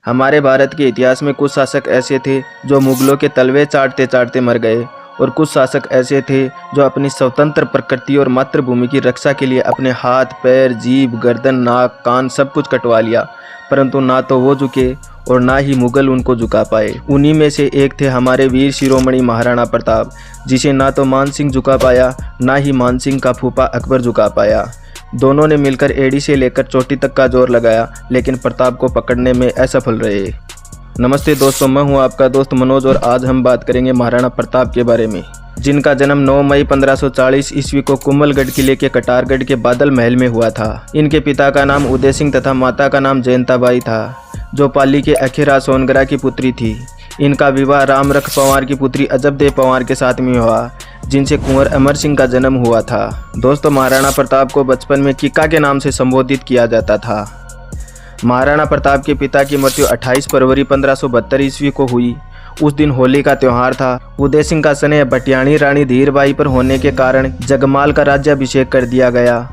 हमारे भारत के इतिहास में कुछ शासक ऐसे थे जो मुगलों के तलवे चाटते चाटते मर गए, और कुछ शासक ऐसे थे जो अपनी स्वतंत्र प्रकृति और मातृभूमि की रक्षा के लिए अपने हाथ, पैर, जीभ, गर्दन, नाक, कान सब कुछ कटवा लिया, परंतु ना तो वो झुके और ना ही मुगल उनको झुका पाए। उन्हीं में से एक थे हमारे वीर शिरोमणि महाराणा प्रताप, जिसे ना तो मान सिंह झुका पाया, ना ही मान सिंह का फूफा अकबर झुका पाया। दोनों ने मिलकर एड़ी से लेकर चोटी तक का जोर लगाया, लेकिन प्रताप को पकड़ने में असफल रहे। नमस्ते दोस्तों, मैं हूं आपका दोस्त मनोज और आज हम बात करेंगे महाराणा प्रताप के बारे में, जिनका जन्म 9 मई 1540 ईस्वी को कुंभलगढ़ किले के कटारगढ़ के बादल महल में हुआ था। इनके पिता का नाम उदय सिंह तथा माता का नाम जयंताबाई था, जो पाली के अखेरा सोनगरा की पुत्री थी। इनका विवाह रामरख पंवार की पुत्री अजबदेव पंवार के साथ में हुआ, जिनसे कुंवर अमर सिंह का जन्म हुआ था। दोस्तों, महाराणा प्रताप को बचपन में किक्का के नाम से संबोधित किया जाता था। महाराणा प्रताप के पिता की मृत्यु 28 फरवरी 1572 ईस्वी को हुई। उस दिन होली का त्योहार था। उदय सिंह का स्नेह भटियाणी रानी धीरबाई पर होने के कारण जगमाल का राज्याभिषेक कर दिया गया।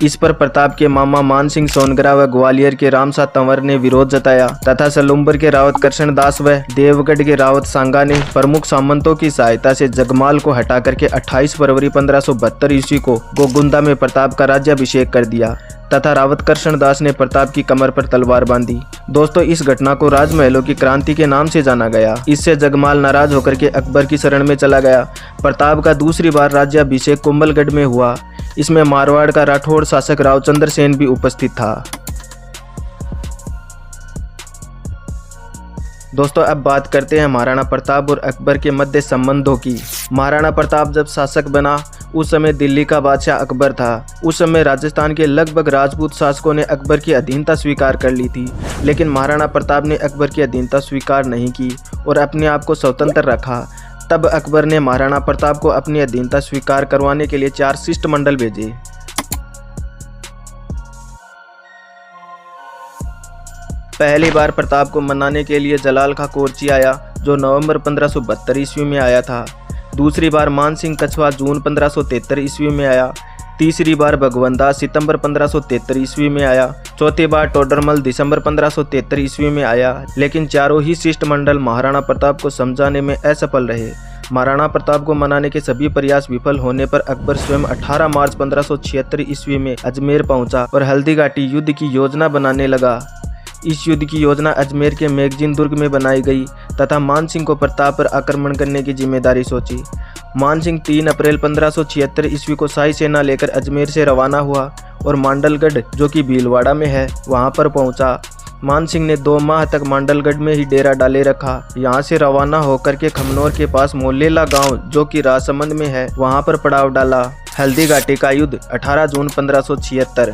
इस पर प्रताप के मामा मान सिंह सोनगरा व ग्वालियर के रामसा तंवर ने विरोध जताया तथा सलुम्बर के रावत कृष्ण दास व देवगढ़ के रावत सांगा ने प्रमुख सामंतों की सहायता से जगमाल को हटा करके 28 फरवरी 1572 ईस्वी को गोगुंदा में प्रताप का राज्याभिषेक कर दिया तथा रावत कृष्ण दास ने प्रताप की कमर पर तलवार बांधी। दोस्तों, इस घटना को राजमहलों की क्रांति के नाम से जाना गया। इससे जगमाल नाराज होकर के अकबर की शरण में चला गया। प्रताप का दूसरी बार राज्याभिषेक कुंभलगढ़ में हुआ। इसमें मारवाड़ का राठौड़ शासक रावचंद्र सेन भी उपस्थित था। दोस्तों, अब बात करते हैं महाराणा प्रताप और अकबर के मध्य संबंधों की। महाराणा प्रताप जब शासक बना उस समय दिल्ली का बादशाह अकबर था। उस समय राजस्थान के लगभग राजपूत शासकों ने अकबर की अधीनता स्वीकार कर ली थी, लेकिन महाराणा प्रताप ने अकबर की अधीनता स्वीकार नहीं की और अपने आप को स्वतंत्र रखा। तब अकबर ने महाराणा प्रताप को अपनी अधीनता स्वीकार करवाने के लिए 4 शिष्टमंडल भेजे। पहली बार प्रताप को मनाने के लिए जलाल खा कोरची आया, जो नवंबर 1572 ईस्वी में आया था। दूसरी बार मान सिंह कछवा जून 1573 ईस्वी में आया। तीसरी बार भगवंदास सितंबर 1573 ईस्वी में आया। चौथी बार टोडरमल दिसंबर 1573 ईस्वी में आया, लेकिन चारों ही शिष्टमंडल महाराणा प्रताप को समझाने में असफल रहे। महाराणा प्रताप को मनाने के सभी प्रयास विफल होने पर अकबर स्वयं 18 मार्च 1576 ईस्वी में अजमेर पहुंचा और हल्दी घाटी युद्ध की योजना बनाने लगा। इस युद्ध की योजना अजमेर के मैगजीन दुर्ग में बनाई गई तथा मान सिंह को प्रताप पर आक्रमण करने की जिम्मेदारी सौंपी। मान सिंह 3 अप्रैल 1576 ईस्वी को शाही सेना लेकर अजमेर से रवाना हुआ और मांडलगढ़, जो कि भीलवाड़ा में है, वहां पर पहुंचा। मान सिंह ने 2 माह तक मांडलगढ़ में ही डेरा डाले रखा। यहां से रवाना होकर के खमनौर के पास मोलेला गांव, जो कि राजसमंद में है, वहां पर पड़ाव डाला। हल्दी घाटी का युद्ध 18 जून 1576।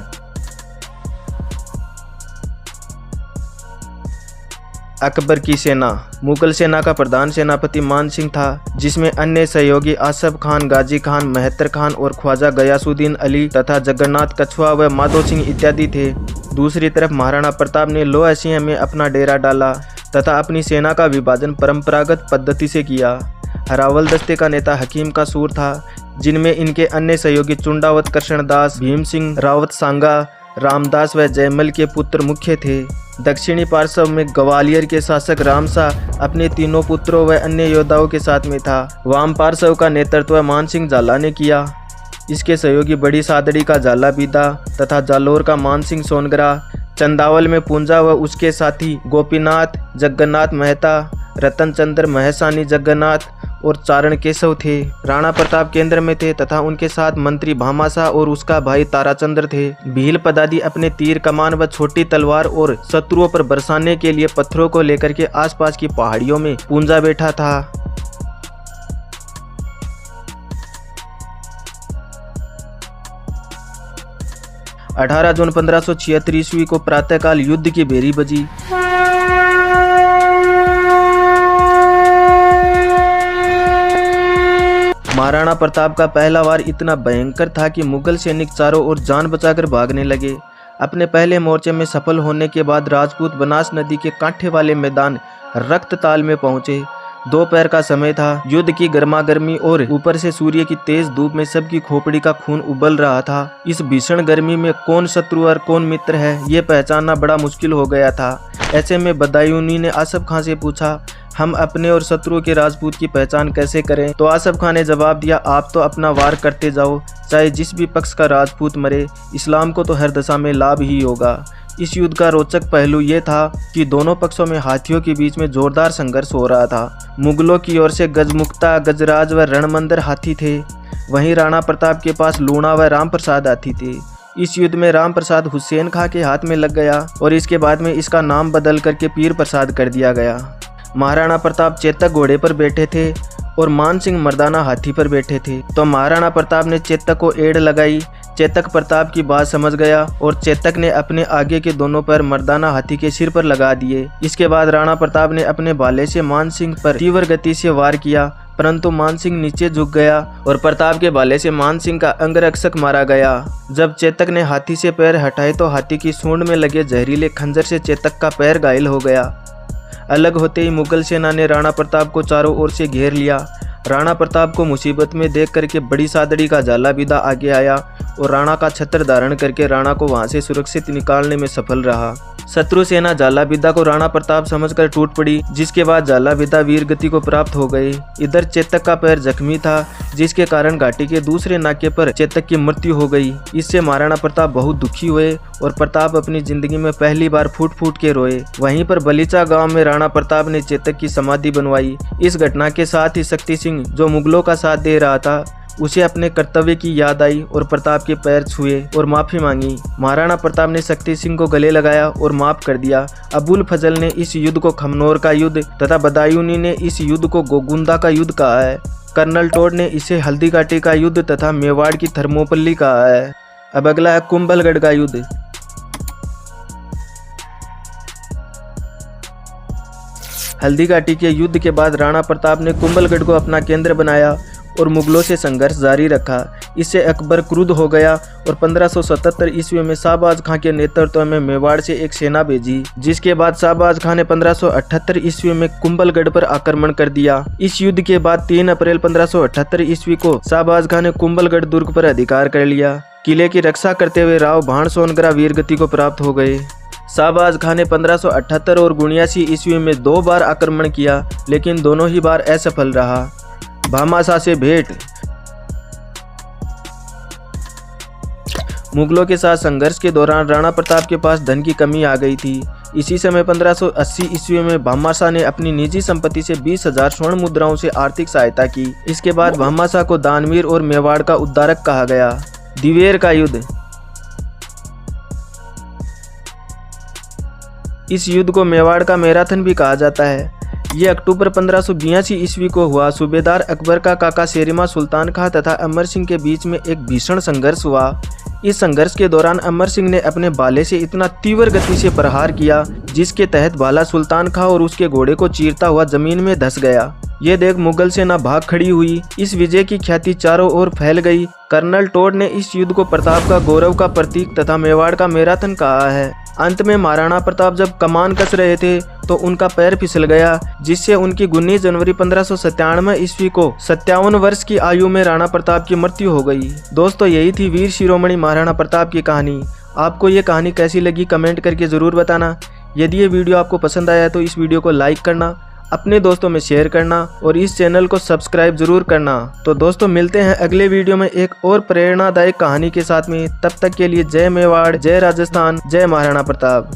अकबर की सेना। मुगल सेना का प्रधान सेनापति मान सिंह था, जिसमें अन्य सहयोगी आसफ खान, गाजी खान, मेहतर खान और ख्वाजा गयासुद्दीन अली तथा जगन्नाथ कछवा व माधो सिंह इत्यादि थे। दूसरी तरफ महाराणा प्रताप ने लोह सिंह में अपना डेरा डाला तथा अपनी सेना का विभाजन परंपरागत पद्धति से किया। हरावल दस्ते का नेता हकीम का सूर था, जिनमें इनके अन्य सहयोगी चुंडावत कृष्णदास, भीम सिंह, रावत सांगा, रामदास व जयमल के पुत्र मुख्य थे। दक्षिणी पार्श्व में ग्वालियर के शासक रामसा अपने 3 पुत्रों व अन्य योद्धाओं के साथ में था। वाम पार्श्व का नेतृत्व मान सिंह झाला ने किया। इसके सहयोगी बड़ी सादड़ी का झाला बीदा तथा जालोर का मान सिंह सोनगरा, चंदावल में पूंजा व उसके साथी गोपीनाथ, जगन्नाथ मेहता, रतन चंद्र महसानी जगन्नाथ और चारण केशव थे। राणा प्रताप केंद्र में थे तथा उनके साथ मंत्री भामाशाह और उसका भाई ताराचंद्र थे। भील पदादी अपने तीर कमान व छोटी तलवार और शत्रुओं पर बरसाने के लिए पत्थरों को लेकर के आसपास की पहाड़ियों में पूंजा बैठा था। – 18 जून 1576 ईस्वी को प्रातःकाल युद्ध की बेरी बजी। महाराणा प्रताप का पहला वार इतना भयंकर था कि मुगल सैनिक चारों ओर जान बचाकर भागने लगे। अपने पहले मोर्चे में सफल होने के बाद राजपूत बनास नदी के कांठे वाले मैदान रक्तताल में पहुंचे। दोपहर का समय था। युद्ध की गर्मागर्मी और ऊपर से सूर्य की तेज धूप में सबकी खोपड़ी का खून उबल रहा था। इस भीषण गर्मी में कौन शत्रु और कौन मित्र है, ये पहचानना बड़ा मुश्किल हो गया था। ऐसे में बदायूनी ने आसफ खां से पूछा, हम अपने और शत्रुओं के राजपूत की पहचान कैसे करें? तो आसफ खां ने जवाब दिया, आप तो अपना वार करते जाओ, चाहे जिस भी पक्ष का राजपूत मरे, इस्लाम को तो हर दशा में लाभ ही होगा। इस युद्ध का रोचक पहलू ये था कि दोनों पक्षों में हाथियों के बीच में जोरदार संघर्ष हो रहा था। मुगलों की ओर से गजमुक्ता, गजराज व रणमंदर हाथी थे, वहीं राणा प्रताप के पास लूणा व राम प्रसाद हाथी थे। इस युद्ध में राम प्रसाद हुसैन खां के हाथ में लग गया और इसके बाद में इसका नाम बदल करके पीर प्रसाद कर दिया गया। महाराणा प्रताप चेतक घोड़े पर बैठे थे और मान सिंह मर्दाना हाथी पर बैठे थे। तो महाराणा प्रताप ने चेतक को एड़ लगाई। चेतक प्रताप की बात समझ गया और चेतक ने अपने आगे के दोनों पैर मर्दाना हाथी के सिर पर लगा दिए। इसके बाद राणा प्रताप ने अपने भाले से मान सिंह पर तीव्र गति से वार किया, परंतु मान सिंह नीचे झुक गया और प्रताप के भाले से मान सिंह का अंगरक्षक मारा गया। जब चेतक ने हाथी से पैर हटाए तो हाथी की सूंड में लगे जहरीले खंजर से चेतक का पैर घायल हो गया। अलग होते ही मुगल सेना ने राणा प्रताप को चारों ओर से घेर लिया। राणा प्रताप को मुसीबत में देख करके बड़ी सादड़ी का जालाबिदा आगे आया और राणा का छत्र धारण करके राणा को वहां से सुरक्षित निकालने में सफल रहा। शत्रु सेना जालाबिदा को राणा प्रताप समझकर टूट पड़ी, जिसके बाद जालाबिदा वीर गति को प्राप्त हो गए। इधर चेतक का पैर जख्मी था, जिसके कारण घाटी के दूसरे नाके पर चेतक की मृत्यु हो गई। इससे महाराणा प्रताप बहुत दुखी हुए और प्रताप अपनी जिंदगी में पहली बार फूट फूट के रोए। वहीं पर बलीचा गांव में राणा प्रताप ने चेतक की समाधि बनवाई। इस घटना के साथ ही शक्ति सिंह, जो मुगलों का साथ दे रहा था, उसे अपने कर्तव्य की याद आई और प्रताप के पैर छुए और माफी मांगी। महाराणा प्रताप ने शक्ति सिंह को गले लगाया और माफ कर दिया। अबुल फजल ने इस युद्ध को खमनोर का युद्ध तथा बदायूनी ने इस युद्ध को गोगुंदा का युद्ध कहा है। कर्नल टोड ने इसे हल्दी घाटी का युद्ध तथा मेवाड़ की थर्मोपल्ली कहा है। अब अगला है कुंभलगढ़ का युद्ध। हल्दी घाटी के युद्ध के बाद राणा प्रताप ने कुंभलगढ़ को अपना केंद्र बनाया और मुगलों से संघर्ष जारी रखा। इससे अकबर क्रुद्ध हो गया और 1577 ईस्वी में शाहबाज खां के नेतृत्व में मेवाड़ से एक सेना भेजी, जिसके बाद शाहबाज खां ने 1578 ईस्वी में कुंभलगढ़ पर आक्रमण कर दिया। इस युद्ध के बाद 3 अप्रैल 1578 ईस्वी को शाहबाज खां ने कुंभलगढ़ दुर्ग पर अधिकार कर लिया। किले की रक्षा करते हुए राव भाण सोनगरा वीरगति को प्राप्त हो गए। शाहबाज खां ने 1578 और 79 ईस्वी में 2 बार आक्रमण किया, लेकिन दोनों ही बार असफल रहा। भामाशाह से भेंट। मुगलों के साथ संघर्ष के दौरान राणा प्रताप के पास धन की कमी आ गई थी। इसी समय 1580 ईस्वी में भामाशाह ने अपनी निजी संपत्ति से 20,000 स्वर्ण मुद्राओं से आर्थिक सहायता की। इसके बाद भामाशाह को दानवीर और मेवाड़ का उद्धारक कहा गया। दिवेर का युद्ध। इस युद्ध को मेवाड़ का मैराथन भी कहा जाता है। ये अक्टूबर 1582 ईस्वी को हुआ। सूबेदार अकबर का काका शेरिमा सुल्तान खां तथा अमर सिंह के बीच में एक भीषण संघर्ष हुआ। इस संघर्ष के दौरान अमर सिंह ने अपने भाले से इतना तीव्र गति से प्रहार किया, जिसके तहत भाला सुल्तान खां और उसके घोड़े को चीरता हुआ जमीन में धंस गया। ये देख मुगल सेना भाग खड़ी हुई। इस विजय की ख्याति चारों ओर फैल गई। कर्नल टोड ने इस युद्ध को प्रताप का गौरव का प्रतीक तथा मेवाड़ का मैराथन कहा है। अंत में महाराणा प्रताप जब कमान कस रहे थे तो उनका पैर फिसल गया, जिससे उनकी 19 जनवरी 1597 ईस्वी को 57 वर्ष की आयु में राणा प्रताप की मृत्यु हो गई। दोस्तों, यही थी वीर शिरोमणि महाराणा प्रताप की कहानी। आपको ये कहानी कैसी लगी कमेंट करके ज़रूर बताना। यदि ये वीडियो आपको पसंद आया तो इस वीडियो को लाइक करना, अपने दोस्तों में शेयर करना और इस चैनल को सब्सक्राइब जरूर करना। तो दोस्तों, मिलते हैं अगले वीडियो में एक और प्रेरणादायक कहानी के साथ में। तब तक के लिए जय मेवाड़, जय राजस्थान, जय महाराणा प्रताप।